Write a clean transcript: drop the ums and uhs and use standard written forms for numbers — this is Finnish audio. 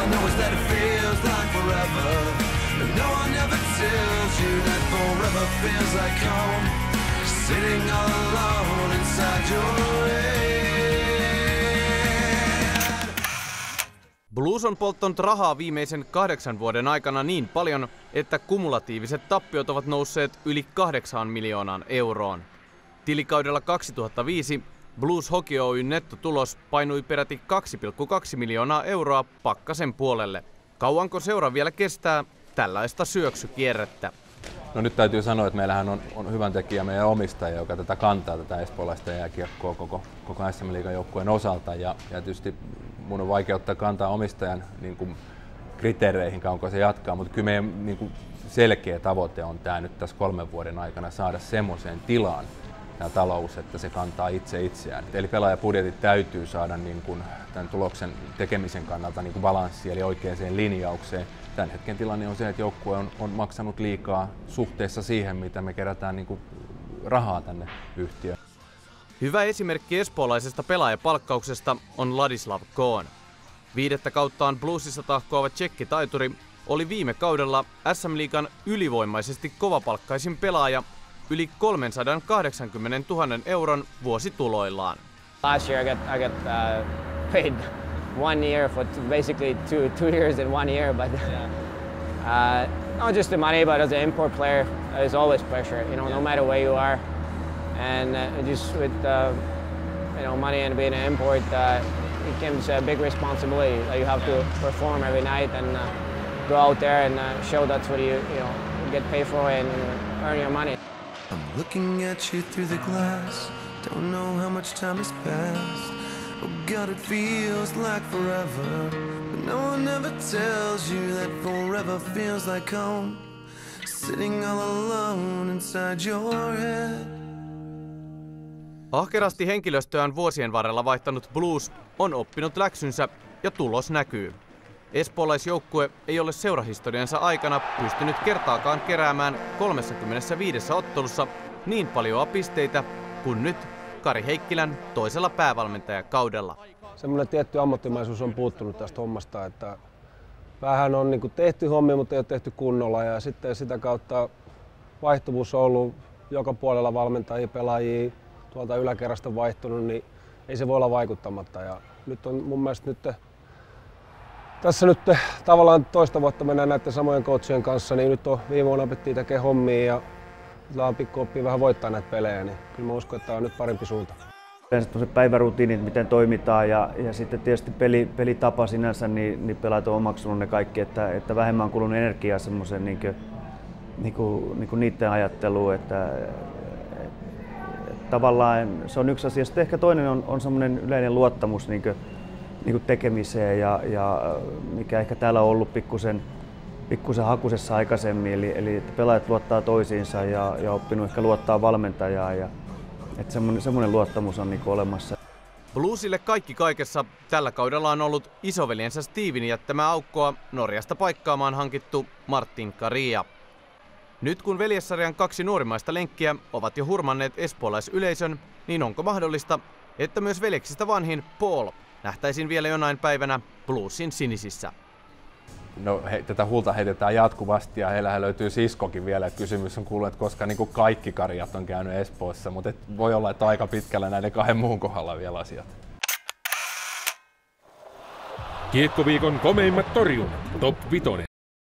I know is that it feels like forever. And no one ever tells you that forever feels like home. Sitting all alone inside your head. Blues on polttanut rahaa viimeisen 8 vuoden aikana niin paljon, että kumulatiiviset tappiot ovat nousseet yli 8 miljoonaan euroon. Tilikaudella 2005 Blues Hockey Oyn nettotulos painui peräti 2,2 miljoonaa euroa pakkasen puolelle. Kauanko seura vielä kestää tällaista syöksykierrettä? No nyt täytyy sanoa, että meillähän on hyvän tekijä meidän omistaja, joka tätä kantaa, tätä espoolaista jääkiekkoa koko SM-liigan joukkueen osalta. Ja tietysti mun on vaikea ottaa kantaa omistajan niin kuin kriteereihin, kauanko se jatkaa, mutta kyllä meidän niin kuin selkeä tavoite on tämä nyt tässä 3 vuoden aikana saada semmoiseen tilaan tämä talous, että se kantaa itseään. Eli pelaajapudjetit täytyy saada niin kuin tämän tuloksen tekemisen kannalta niin kuin balanssiin eli oikeaan linjaukseen. Tämän hetken tilanne on se, että joukkue on maksanut liikaa suhteessa siihen, mitä me kerätään niin kuin rahaa tänne yhtiöön. Hyvä esimerkki espoolaisesta pelaajapalkkauksesta on Ladislav Kohn. 5. kauttaan Bluesissa tahkoava tsekkitaituri oli viime kaudella SM-liigan ylivoimaisesti kovapalkkaisin pelaaja yli 380 000 euron vuosituloillaan. Last year I got paid 1 year for basically two years in 1 year, but not just the money, but as an import player, there's always pressure. No matter where you are, and just with money and being an import, it comes a big responsibility that you have to perform every night and go out there and show that's what you get paid for and earn your money. I'm looking at you through the glass. Don't know how much time has passed. Oh God, it feels like forever. But no one ever tells you that forever feels like home. Sitting all alone inside your head. Ahkerasti henkilöstöään vuosien varrella vaihtanut Blues on oppinut läksynsä ja tulos näkyy. Espoolaisjoukkue ei ole seurahistoriansa aikana pystynyt kertaakaan keräämään 35 ottelussa niin paljon pisteitä kuin nyt Kari Heikkilän toisella päävalmentajakaudella. Semmoinen tietty ammattimaisuus on puuttunut tästä hommasta, että vähän on tehty hommia, mutta ei ole tehty kunnolla ja sitten sitä kautta vaihtuvuus on ollut joka puolella valmentajia, pelaajia, tuolta yläkerrasta vaihtunut, niin ei se voi olla vaikuttamatta. Ja nyt on mun mielestä tässä nyt tavallaan toista vuotta mennään näiden samojen coachien kanssa, niin nyt on viime vuonna opittiin tekemään hommia ja nyt pikku oppii vähän voittaa näitä pelejä, niin kyllä mä uskon, että tämä on nyt parempi suunta. Yleensä päivärutiinit, miten toimitaan ja sitten tietysti pelitapa sinänsä, niin pelaajat on omaksunut ne kaikki, että vähemmän on kulunut energiaa semmoisen niin niiden ajatteluun, että tavallaan se on yksi asia. Sitten ehkä toinen on semmoinen yleinen luottamus niin kuin tekemiseen ja mikä ehkä täällä on ollut pikkusen hakusessa aikaisemmin, eli että pelaajat luottaa toisiinsa ja oppinut ehkä luottaa valmentajaan ja että semmoinen luottamus on niin kuin olemassa. Bluesille kaikki kaikessa tällä kaudella on ollut isoveljensä Steven jättämä aukkoa Norjasta paikkaamaan hankittu Martin Karia. Nyt kun veljessarjan 2 nuorimmaista lenkkiä ovat jo hurmanneet espoolaisyleisön, niin onko mahdollista, että myös veljeksistä vanhin Paul nähtäisiin vielä jonain päivänä Bluesin sinisissä? No tätä huulta heitetään jatkuvasti ja heillähän löytyy siskokin vielä. Kysymys on kuullut, että koska niin kuin kaikki Karjat on käynyt Espoossa, mutta voi olla, että aika pitkällä näiden 2 muun kohdalla vielä asiat. Kiekkoviikon komeimmat torjunnat, Top 5.